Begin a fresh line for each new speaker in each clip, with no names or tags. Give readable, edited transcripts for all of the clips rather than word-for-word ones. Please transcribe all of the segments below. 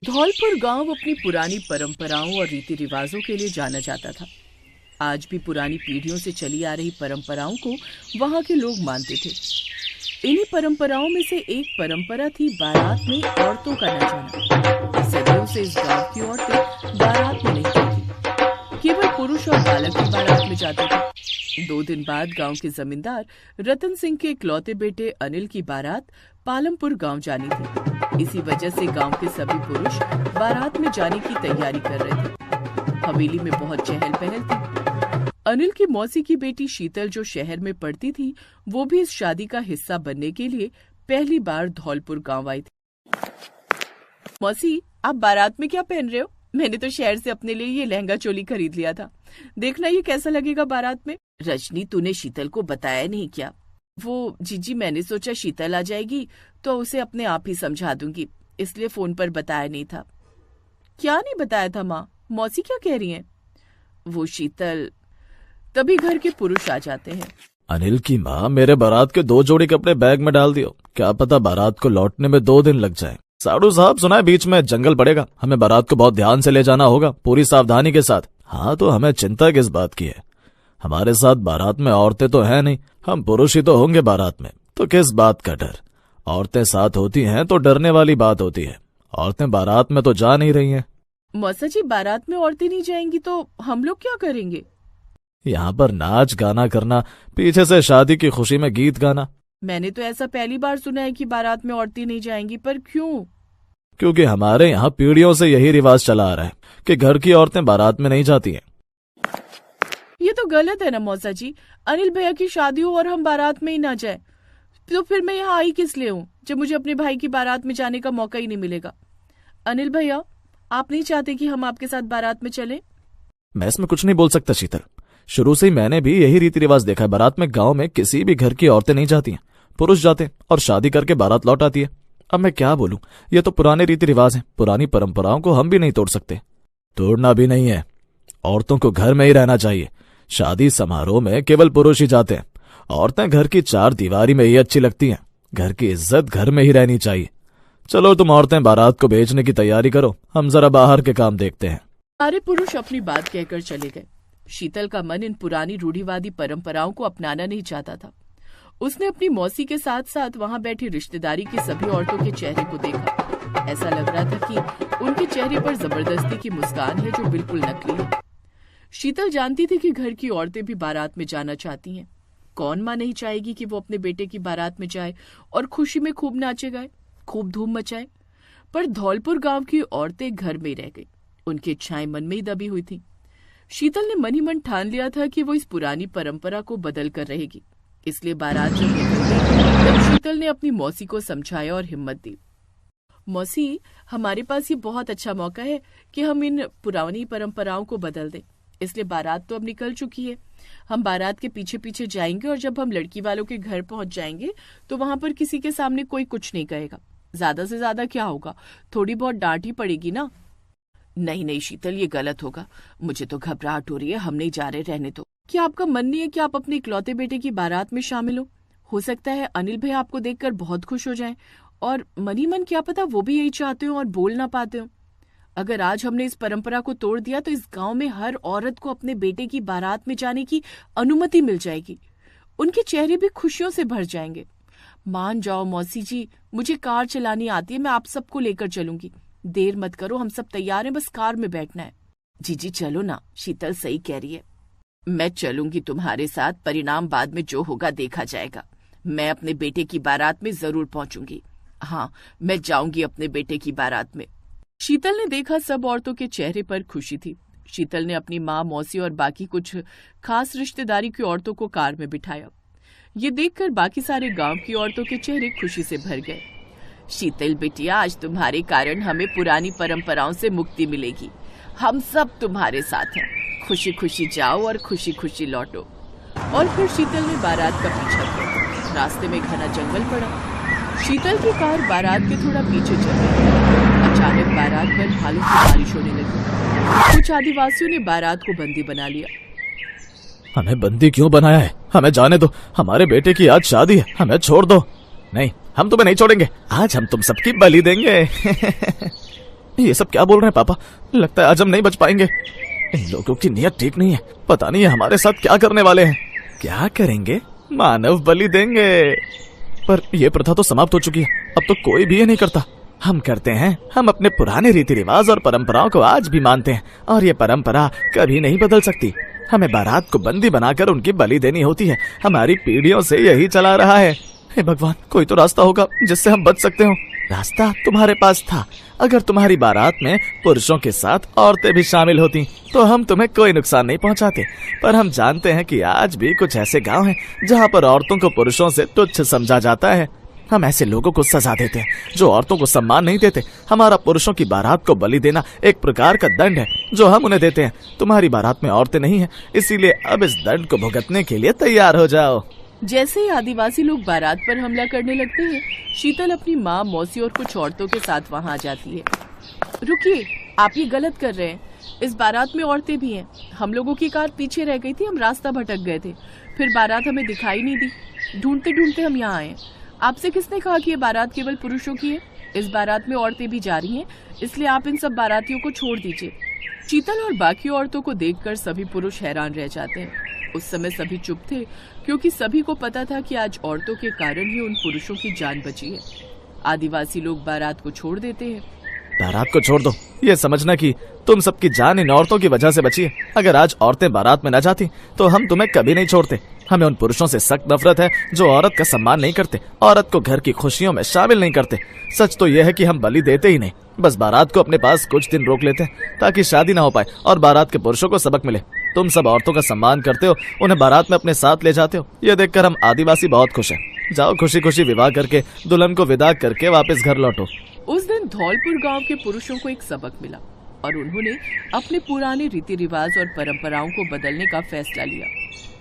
धौलपुर गांव अपनी पुरानी परंपराओं और रीति रिवाजों के लिए जाना जाता था। आज भी पुरानी पीढ़ियों से चली आ रही परंपराओं को वहां के लोग मानते थे। इन्हीं परंपराओं में से एक परंपरा थी बारात में औरतों का न जाना। सदियों से इस गांव की औरतें बारात में नहीं जाती, केवल पुरुष और बालक ही बारात में जाते थे। 2 दिन बाद गांव के जमींदार रतन सिंह के इकलौते बेटे अनिल की बारात पालमपुर गांव जानी थी। इसी वजह से गांव के सभी पुरुष बारात में जाने की तैयारी कर रहे थे। हवेली में बहुत चहल पहल थी। अनिल की मौसी की बेटी शीतल, जो शहर में पढ़ती थी, वो भी इस शादी का हिस्सा बनने के लिए पहली बार धौलपुर गांव आई थी। मौसी, आप बारात में क्या पहन रहे हो? मैंने तो शहर से अपने लिए ये लहंगा चोली खरीद लिया था। देखना ये कैसा लगेगा बारात में। रजनी, तूने शीतल को बताया नहीं क्या? वो जीजी, मैंने सोचा शीतल आ जाएगी तो उसे अपने आप ही समझा दूंगी, इसलिए फोन पर बताया नहीं था। क्या नहीं बताया था माँ? मौसी क्या कह रही हैं? वो शीतल। तभी घर के पुरुष आ जाते हैं।
अनिल की माँ, मेरे बारात के 2 जोड़ी कपड़े बैग में डाल दियो, क्या पता बारात को लौटने में 2 दिन लग जाए। साधु साहब, सुना है बीच में जंगल पड़ेगा, हमें बारात को बहुत ध्यान से ले जाना होगा, पूरी सावधानी के साथ। हाँ, तो हमें चिंता किस बात की है? हमारे साथ बारात में औरतें तो है नहीं, हम पुरुष ही तो होंगे बारात में, तो किस बात का डर? औरतें साथ होती हैं तो डरने वाली बात होती है। औरतें बारात में तो जा नहीं रही हैं।
मौसा जी, बारात में औरतें नहीं जाएंगी तो हम लोग क्या करेंगे?
यहाँ पर नाच गाना करना, पीछे से शादी की खुशी में गीत गाना।
मैंने तो ऐसा पहली बार सुना है कि बारात में औरतें नहीं जाएंगी, पर क्यों?
क्योंकि हमारे यहाँ पीढ़ियों से यही रिवाज चला आ रहा है कि घर की औरतें बारात में नहीं जाती हैं।
ये तो गलत है ना मौसा जी। अनिल भैया की शादी हो और हम बारात में ही ना जाए, तो फिर मैं यहाँ आई किस लिए हूँ जब मुझे अपने भाई की बारात में जाने का मौका ही नहीं मिलेगा। अनिल भैया, आप नहीं चाहते कि हम आपके साथ बारात में चलें?
मैं इसमें कुछ नहीं बोल सकता शीतल। शुरू से ही मैंने भी यही रीति रिवाज देखा है। बारात में गांव में किसी भी घर की औरतें नहीं जाती हैं, पुरुष जाते और शादी करके बारात लौट आती है। अब मैं क्या बोलूं, ये तो पुराने रीति रिवाज हैं, पुरानी परंपराओं को हम भी नहीं तोड़ सकते। तोड़ना भी नहीं है, औरतों को घर में ही रहना चाहिए। शादी समारोह में केवल पुरुष ही जाते हैं। औरतें घर की 4 दीवारी में ही अच्छी लगती हैं। घर की इज्जत घर में ही रहनी चाहिए। चलो, तुम औरतें बारात को भेजने की तैयारी करो, हम जरा बाहर के काम देखते हैं।
सारे पुरुष अपनी बात कहकर चले गए। शीतल का मन इन पुरानी रूढ़िवादी परंपराओं को अपनाना नहीं चाहता था। उसने अपनी मौसी के साथ साथ वहां बैठी रिश्तेदारी की सभी औरतों के चेहरे को देखा। ऐसा लग रहा था कि उनके चेहरे पर जबरदस्ती की मुस्कान है जो बिल्कुल नकली है। शीतल जानती थी कि घर की औरतें भी बारात में जाना चाहती हैं। कौन माँ नहीं चाहेगी कि वो अपने बेटे की बारात में जाए और खुशी में खूब नाचे गाए, खूब धूम मचाए। पर धौलपुर गांव की औरतें घर में रह गई। उनकी इच्छाएं मन में ही दबी हुई थी। शीतल ने मन ही मन ठान लिया था कि वो इस पुरानी परंपरा को बदल कर रहेगी। इसलिए बारात जब निकल गई तब शीतल ने अपनी मौसी को समझाया और हिम्मत दी। मौसी, हमारे पास ये बहुत अच्छा मौका है कि हम इन पुरानी परंपराओं को बदल दें। इसलिए बारात तो अब निकल चुकी है, हम बारात के पीछे पीछे जाएंगे और जब हम लड़की वालों के घर पहुंच जाएंगे तो वहां पर किसी के सामने कोई कुछ नहीं कहेगा। ज्यादा से ज्यादा क्या होगा, थोड़ी बहुत डांट ही पड़ेगी ना। नहीं नहीं शीतल, ये गलत होगा। मुझे तो घबराहट हो रही है, हम नहीं जा रहे, रहने दो। क्या आपका मन नहीं है कि आप अपने इकलौते बेटे की बारात में शामिल हो सकता है अनिल भैया आपको देखकर बहुत खुश हो जाएं और मन ही मन क्या पता वो भी यही चाहते हो और बोल ना पाते हो। अगर आज हमने इस परंपरा को तोड़ दिया तो इस गांव में हर औरत को अपने बेटे की बारात में जाने की अनुमति मिल जाएगी। उनके चेहरे भी खुशियों से भर जाएंगे। मान जाओ मौसी जी, मुझे कार चलानी आती है, मैं आप सबको लेकर चलूंगी। देर मत करो, हम सब तैयार हैं, बस कार में बैठना है। जीजी चलो ना, शीतल सही कह रही है। मैं चलूंगी तुम्हारे साथ, परिणाम बाद में जो होगा देखा जाएगा। मैं अपने बेटे की बारात में जरूर पहुंचूंगी। हाँ, मैं जाऊंगी अपने बेटे की बारात में। शीतल ने देखा सब औरतों के चेहरे पर खुशी थी। शीतल ने अपनी माँ, मौसी और बाकी कुछ खास रिश्तेदारी की औरतों को कार में बिठाया। ये देखकर बाकी सारे गांव की औरतों के चेहरे खुशी से भर गए। शीतल बिटिया, आज तुम्हारे कारण हमें पुरानी परंपराओं से मुक्ति मिलेगी। हम सब तुम्हारे साथ हैं। खुशी खुशी जाओ और खुशी खुशी लौटो। और फिर शीतल ने बारात का पीछा किया। रास्ते में घना जंगल पड़ा। शीतल की कार बारात के थोड़ा पीछे चल रही। अचानक बारात पर भालू की बारिश होने लगी। कुछ आदिवासियों ने बारात को बंदी बना लिया।
हमें बंदी क्यों बनाया है? हमें जाने दो, हमारे बेटे की आज शादी है, हमें छोड़ दो। नहीं, हम तुम्हें नहीं छोड़ेंगे, आज हम तुम सबकी बलि देंगे। ये सब क्या बोल रहे हैं पापा? लगता है आज हम नहीं बच पाएंगे। इन लोगों की नीयत ठीक नहीं है। पता नहीं ये हमारे साथ क्या करने वाले हैं। क्या करेंगे? मानव बलि देंगे। पर यह प्रथा तो समाप्त हो चुकी है। अब तो कोई भी ये नहीं करता। हम करते हैं। हम अपने पुराने रीति रिवाज और परंपराओं को आज भी मानते हैं और ये परंपरा कभी नहीं बदल सकती। हमें बारात को बंदी बनाकर उनकी बलि देनी होती है। हमारी पीढ़ियों से यही चला रहा है। हे भगवान, कोई तो रास्ता होगा जिससे हम बच सकते हो। रास्ता तुम्हारे पास था। अगर तुम्हारी बारात में पुरुषों के साथ औरतें भी शामिल होती तो हम तुम्हें कोई नुकसान नहीं पहुंचाते। पर हम जानते हैं कि आज भी कुछ ऐसे गांव हैं जहां पर औरतों को पुरुषों से तुच्छ समझा जाता है। हम ऐसे लोगों को सजा देते हैं जो औरतों को सम्मान नहीं देते। हमारा पुरुषों की बारात को बलि देना एक प्रकार का दंड है जो हम उन्हें देते हैं। तुम्हारी बारात में औरतें नहीं हैं, इसीलिए अब इस दंड को भुगतने के लिए तैयार हो जाओ।
जैसे ही आदिवासी लोग बारात पर हमला करने लगते हैं, शीतल अपनी माँ, मौसी और कुछ औरतों के साथ वहाँ आ जाती है। रुकिए, आप ये गलत कर रहे हैं। इस बारात में औरतें भी हैं। हम लोगों की कार पीछे रह गई थी, हम रास्ता भटक गए थे। फिर बारात हमें दिखाई नहीं दी। ढूंढते ढूंढते हम यहाँ आए। आपसे किसने कहा कि ये बारात केवल पुरुषों की है? इस बारात में औरतें भी जा रही हैं, इसलिए आप इन सब बारातियों को छोड़ दीजिए। शीतल और बाकी औरतों को देखकर सभी पुरुष हैरान रह जाते हैं। उस समय सभी चुप थे क्योंकि सभी को पता था कि आज औरतों के कारण ही उन पुरुषों की जान बची है। आदिवासी लोग बारात को छोड़ देते हैं।
बारात को छोड़ दो, ये समझना कि तुम सबकी जान इन औरतों की वजह से बची है। अगर आज औरतें बारात में न जाती तो हम तुम्हें कभी नहीं छोड़ते। हमें उन पुरुषों से सख्त नफरत है जो औरत का सम्मान नहीं करते, औरत को घर की खुशियों में शामिल नहीं करते। सच तो यह है कि हम बलि देते ही नहीं, बस बारात को अपने पास कुछ दिन रोक लेते हैं ताकि शादी ना हो पाए और बारात के पुरुषों को सबक मिले। तुम सब औरतों का सम्मान करते हो, उन्हें बारात में अपने साथ ले जाते हो। ये देखकर हम आदिवासी बहुत खुश हैं। जाओ खुशी खुशी विवाह करके दुल्हन को विदा करके वापस घर लौटो।
उस दिन धौलपुर गांव के पुरुषों को एक सबक मिला और उन्होंने अपने पुराने रीति रिवाज और परंपराओं को बदलने का फैसला लिया।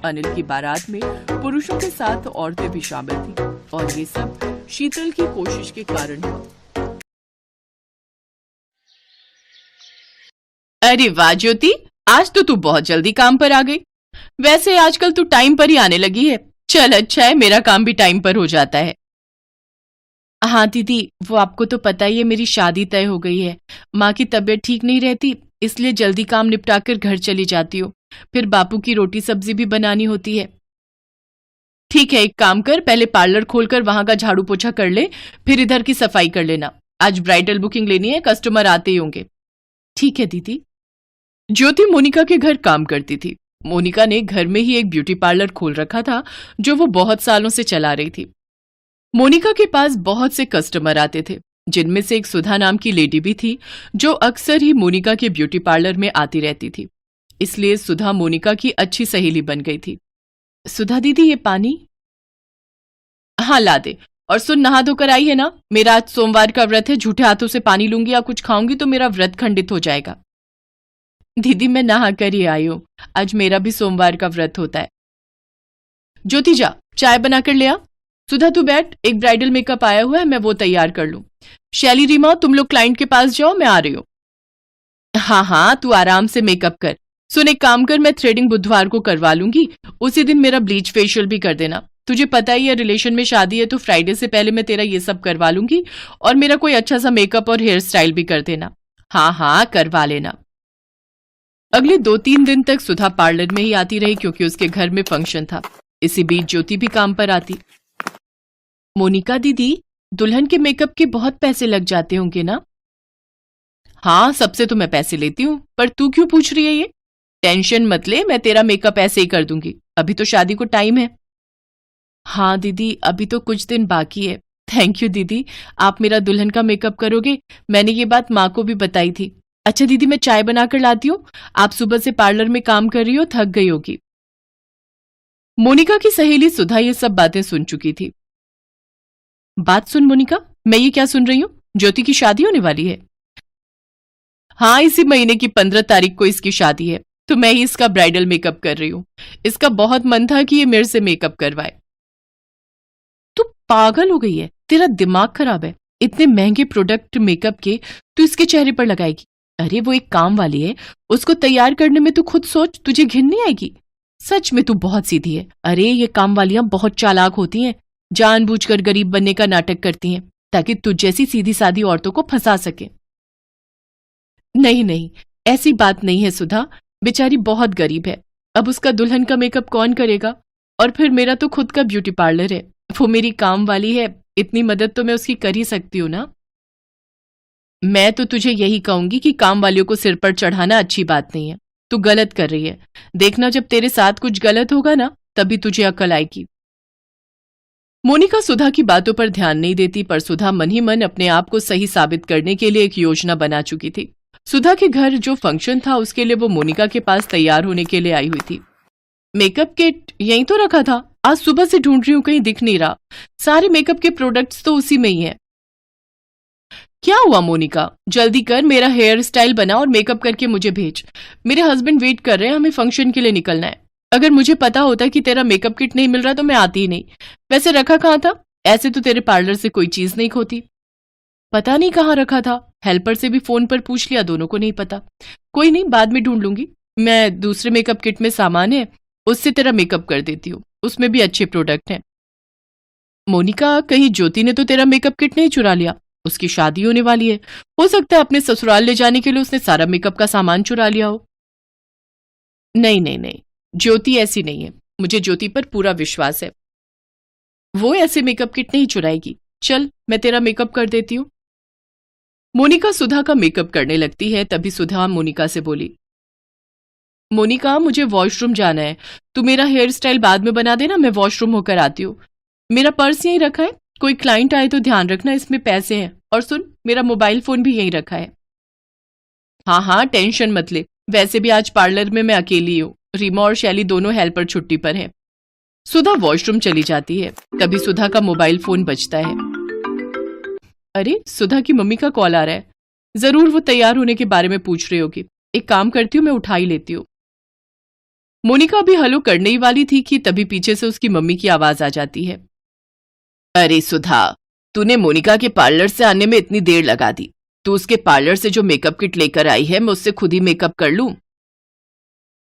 अनिल की बारात में पुरुषों के साथ औरतें भी शामिल थी और ये सब शीतल की कोशिश के कारण हुआ। अरे वाह ज्योति, आज तो तू बहुत जल्दी काम पर आ गई। वैसे आजकल तू टाइम पर ही आने लगी है। चल अच्छा है, मेरा काम भी टाइम पर हो जाता है। हाँ दीदी, वो आपको तो पता ही है, मेरी शादी तय हो गई है। माँ की तबीयत ठीक नहीं रहती, इसलिए जल्दी काम निपटाकर घर चली जाती हूँ। फिर बापू की रोटी सब्जी भी बनानी होती है। ठीक है, एक काम कर, पहले पार्लर खोलकर वहां का झाड़ू पोछा कर ले, फिर इधर की सफाई कर लेना। आज ब्राइडल बुकिंग लेनी है, कस्टमर आते ही होंगे। ठीक है दीदी। ज्योति मोनिका के घर काम करती थी। मोनिका ने घर में ही एक ब्यूटी पार्लर खोल रखा था जो वो बहुत सालों से चला रही थी। मोनिका के पास बहुत से कस्टमर आते थे, जिनमें से एक सुधा नाम की लेडी भी थी जो अक्सर ही मोनिका के ब्यूटी पार्लर में आती रहती थी। इसलिए सुधा मोनिका की अच्छी सहेली बन गई थी। सुधा दीदी, ये पानी। हाँ ला दे। और सुन, नहा धोकर आई है ना? मेरा आज सोमवार का व्रत है, झूठे हाथों से पानी लूंगी या कुछ खाऊंगी तो मेरा व्रत खंडित हो जाएगा। दीदी मैं नहा कर ही आई हूं, आज मेरा भी सोमवार का व्रत होता है। ज्योति जा, चाय बनाकर ले आ। सुधा तू बैठ, एक ब्राइडल मेकअप आया हुआ है, मैं वो तैयार कर लूं। शैली, रीमा, तुम लोग क्लाइंट के पास जाओ, मैं आ रही हूं। हाँ हाँ, तू आराम से मेकअप कर। सुन एक काम कर, मैं थ्रेडिंग बुधवार को करवा लूंगी, उसी दिन मेरा ब्लीच फेशियल भी कर देना। तुझे पता ही है रिलेशन में शादी है तो फ्राइडे से पहले मैं तेरा ये सब करवा लूंगी और मेरा कोई अच्छा सा मेकअप और हेयर स्टाइल भी कर देना। हाँ हाँ करवा लेना। अगले 2-3 दिन तक सुधा पार्लर में ही आती रही क्योंकि उसके घर में फंक्शन था। इसी बीच ज्योति भी काम पर आती। मोनिका दीदी, दुल्हन के मेकअप के बहुत पैसे लग जाते होंगे ना? हाँ, सबसे तो मैं पैसे लेती हूँ, पर तू क्यों पूछ रही है ये? टेंशन मत ले, मैं तेरा मेकअप ऐसे ही कर दूंगी, अभी तो शादी को टाइम है। हाँ दीदी, अभी तो कुछ दिन बाकी है। थैंक यू दीदी, आप मेरा दुल्हन का मेकअप करोगे, मैंने ये बात माँ को भी बताई थी। अच्छा दीदी, मैं चाय बनाकर लाती हूँ, आप सुबह से पार्लर में काम कर रही हो, थक गई होगी। मोनिका की सहेली सुधा ये सब बातें सुन चुकी थी। बात सुन मोनिका, मैं ये क्या सुन रही हूँ? ज्योति की शादी होने वाली है। हाँ, इसी महीने की 15 तारीख को इसकी शादी है, तो मैं ही इसका ब्राइडल मेकअप कर रही हूँ। इसका बहुत मन था कि ये मेरे से मेकअप करवाए। तू पागल हो गई है, तेरा दिमाग खराब है। इतने महंगे प्रोडक्ट मेकअप के तू इसके चेहरे पर लगाएगी? अरे वो एक काम वाली है, उसको तैयार करने में तू खुद सोच, तुझे घिन नहीं आएगी? सच में तू बहुत सीधी है। अरे ये काम वालियां बहुत चालाक होती हैं, जानबूझकर गरीब बनने का नाटक करती हैं ताकि तुझ जैसी सीधी सादी औरतों को फंसा सके। नहीं नहीं, ऐसी बात नहीं है सुधा, बेचारी बहुत गरीब है, अब उसका दुल्हन का मेकअप कौन करेगा? और फिर मेरा तो खुद का ब्यूटी पार्लर है, वो मेरी काम वाली है, इतनी मदद तो मैं उसकी कर ही सकती हूँ ना। मैं तो तुझे यही कहूंगी कि काम वालियों को सिर पर चढ़ाना अच्छी बात नहीं है, तू गलत कर रही है। देखना जब तेरे साथ कुछ गलत होगा ना, तभी तुझे अक्ल आएगी। मोनिका सुधा की बातों पर ध्यान नहीं देती, पर सुधा मन ही मन अपने आप को सही साबित करने के लिए एक योजना बना चुकी थी। सुधा के घर जो फंक्शन था उसके लिए वो मोनिका के पास तैयार होने के लिए आई हुई थी। मेकअप किट यहीं तो रखा था, आज सुबह से ढूंढ रही हूं, कहीं दिख नहीं रहा। सारे मेकअप के प्रोडक्ट्स तो उसी में ही है। क्या हुआ मोनिका, जल्दी कर, मेरा हेयर स्टाइल बना और मेकअप करके मुझे भेज। मेरे हस्बैंड वेट कर रहे हैं, हमें फंक्शन के लिए निकलना है। अगर मुझे पता होता कि तेरा मेकअप किट नहीं मिल रहा तो मैं आती ही नहीं। वैसे रखा कहाँ था? ऐसे तो तेरे पार्लर से कोई चीज नहीं खोती। पता नहीं कहाँ रखा था, हेल्पर से भी फोन पर पूछ लिया, दोनों को नहीं पता। कोई नहीं, बाद में ढूंढ लूंगी। मैं दूसरे मेकअप किट में सामान है, उससे तेरा मेकअप कर देती हूँ, उसमें भी अच्छे प्रोडक्ट हैं। मोनिका, कहीं ज्योति ने तो तेरा मेकअप किट नहीं चुरा लिया? उसकी शादी होने वाली है, हो सकता है अपने ससुराल ले जाने के लिए उसने सारा मेकअप का सामान चुरा लिया हो। नहीं नहीं नहीं, ज्योति ऐसी नहीं है, मुझे ज्योति पर पूरा विश्वास है, वो ऐसे मेकअप किट नहीं चुराएगी। चल, मैं तेरा मेकअप कर देती हूँ। मोनिका सुधा का मेकअप करने लगती है, तभी सुधा मोनिका से बोली, मोनिका मुझे वॉशरूम जाना है, तू मेरा हेयर स्टाइल बाद में बना देना, मैं वॉशरूम होकर आती हूँ। मेरा पर्स यहीं रखा है, कोई क्लाइंट आए तो ध्यान रखना, इसमें पैसे हैं। और सुन, मेरा मोबाइल फोन भी यहीं रखा है। हाँ हाँ, टेंशन मत ले, वैसे भी आज पार्लर में मैं अकेली हूँ, रीमा और शैली दोनों हेल्पर छुट्टी पर हैं। सुधा वॉशरूम चली जाती है, तभी सुधा का मोबाइल फोन बजता है। अरे, सुधा की मम्मी का कॉल आ रहा है, जरूर वो तैयार होने के बारे में पूछ रही होगी। एक काम करती हूँ, मैं उठा ही लेती हूँ। मोनिका भी हेलो करने ही वाली थी कि तभी पीछे से उसकी मम्मी की आवाज आ जाती है। अरे सुधा, तूने मोनिका के पार्लर से आने में इतनी देर लगा दी, तू उसके पार्लर से जो मेकअप किट लेकर आई है मैं उससे खुद ही मेकअप कर लूं?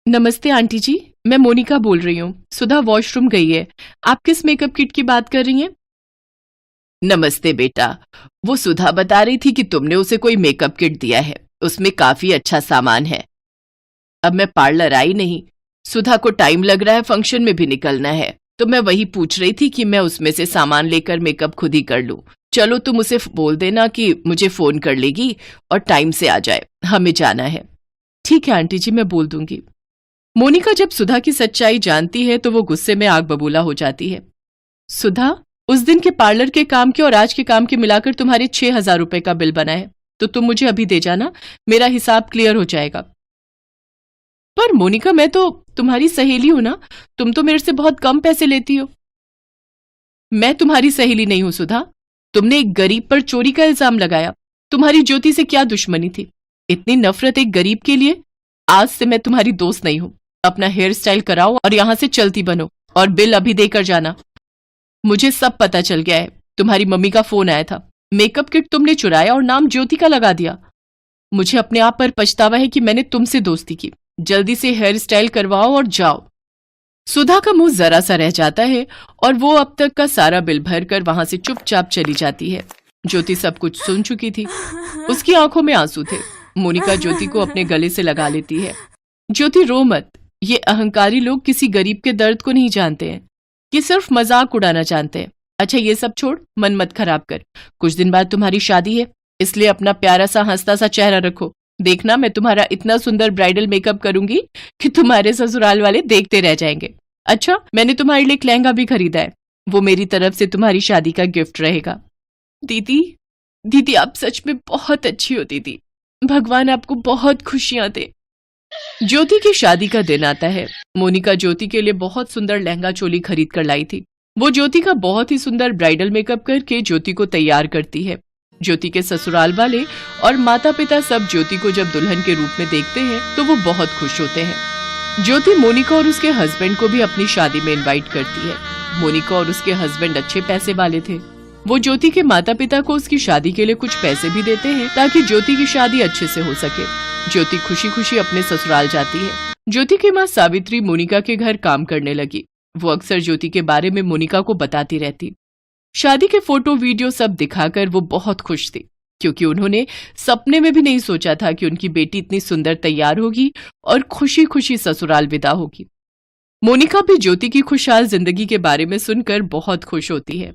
नमस्ते आंटी जी, मैं मोनिका बोल रही हूँ, सुधा वॉशरूम गई है। आप किस मेकअप किट की बात कर रही हैं? नमस्ते बेटा, वो सुधा बता रही थी कि तुमने उसे कोई मेकअप किट दिया है, उसमें काफी अच्छा सामान है। अब मैं पार्लर आई नहीं, सुधा को टाइम लग रहा है, फंक्शन में भी निकलना है, तो मैं वही पूछ रही थी कि मैं उसमें से सामान लेकर मेकअप खुद ही कर लूं। चलो तुम उसे बोल देना कि मुझे फोन कर लेगी और टाइम से आ जाए, हमें जाना है। ठीक है आंटी जी, मैं बोल दूंगी। मोनिका जब सुधा की सच्चाई जानती है तो वो गुस्से में आग बबूला हो जाती है। सुधा, उस दिन के पार्लर के काम के और आज के काम के मिलाकर तुम्हारे 6,000 रुपए का बिल बना है, तो तुम मुझे अभी दे जाना, मेरा हिसाब क्लियर हो जाएगा। पर मोनिका, मैं तो तुम्हारी सहेली हूं ना, तुम तो मेरे से बहुत कम पैसे लेती हो। मैं तुम्हारी सहेली नहीं हूं सुधा, तुमने एक गरीब पर चोरी का इल्जाम लगाया। तुम्हारी ज्योति से क्या दुश्मनी थी, इतनी नफरत एक गरीब के लिए? आज से मैं तुम्हारी दोस्त नहीं हूं, अपना हेयर स्टाइल कराओ और यहां से चलती बनो, और बिल अभी देकर जाना। मुझे सब पता चल गया है, तुम्हारी मम्मी का फोन आया था, मेकअप किट तुमने चुराया और नाम ज्योति का लगा दिया। मुझे अपने आप पर पछतावा है कि मैंने तुमसे दोस्ती की। जल्दी से हेयर स्टाइल करवाओ और जाओ। सुधा का मुंह जरा सा रह जाता है और वो अब तक का सारा बिल भरकर वहां से चुपचाप चली जाती है। ज्योति सब कुछ सुन चुकी थी, उसकी आंखों में आंसू थे। मोनिका ज्योति को अपने गले से लगा लेती है। ज्योति रो मत, ये अहंकारी लोग किसी गरीब के दर्द को नहीं जानते हैं, ये सिर्फ मजाक उड़ाना जानते हैं। अच्छा ये सब छोड़, मन मत खराब कर, कुछ दिन बाद तुम्हारी शादी है, इसलिए अपना प्यारा सा हंसता सा चेहरा रखो। देखना, मैं तुम्हारा इतना सुंदर ब्राइडल मेकअप करूंगी कि तुम्हारे ससुराल वाले देखते रह जाएंगे। अच्छा, मैंने तुम्हारे लिए एक लहंगा भी खरीदा है, वो मेरी तरफ से तुम्हारी शादी का गिफ्ट रहेगा। दीदी, दीदी आप सच में बहुत अच्छी हो दीदी, भगवान आपको बहुत खुशियां दे। ज्योति की शादी का दिन आता है। मोनिका ज्योति के लिए बहुत सुंदर लहंगा चोली खरीद कर लाई थी। वो ज्योति का बहुत ही सुंदर ब्राइडल मेकअप करके ज्योति को तैयार करती है। ज्योति के ससुराल वाले और माता पिता सब ज्योति को जब दुल्हन के रूप में देखते हैं तो वो बहुत खुश होते हैं। ज्योति मोनिका और उसके हस्बैंड को भी अपनी शादी में इनवाइट करती है। मोनिका और उसके हस्बैंड अच्छे पैसे वाले थे। वो ज्योति के माता पिता को उसकी शादी के लिए कुछ पैसे भी देते हैं ताकि ज्योति की शादी अच्छे से हो सके। ज्योति खुशी खुशी अपने ससुराल जाती है। ज्योति की माँ सावित्री मोनिका के घर काम करने लगी। वो अक्सर ज्योति के बारे में मोनिका को बताती रहती। शादी के फोटो वीडियो सब दिखाकर वो बहुत खुश थी। क्योंकि उन्होंने सपने में भी नहीं सोचा था कि उनकी बेटी इतनी सुंदर तैयार होगी और खुशी खुशी ससुराल विदा होगी। मोनिका भी ज्योति की खुशहाल जिंदगी के बारे में सुनकर बहुत खुश होती है।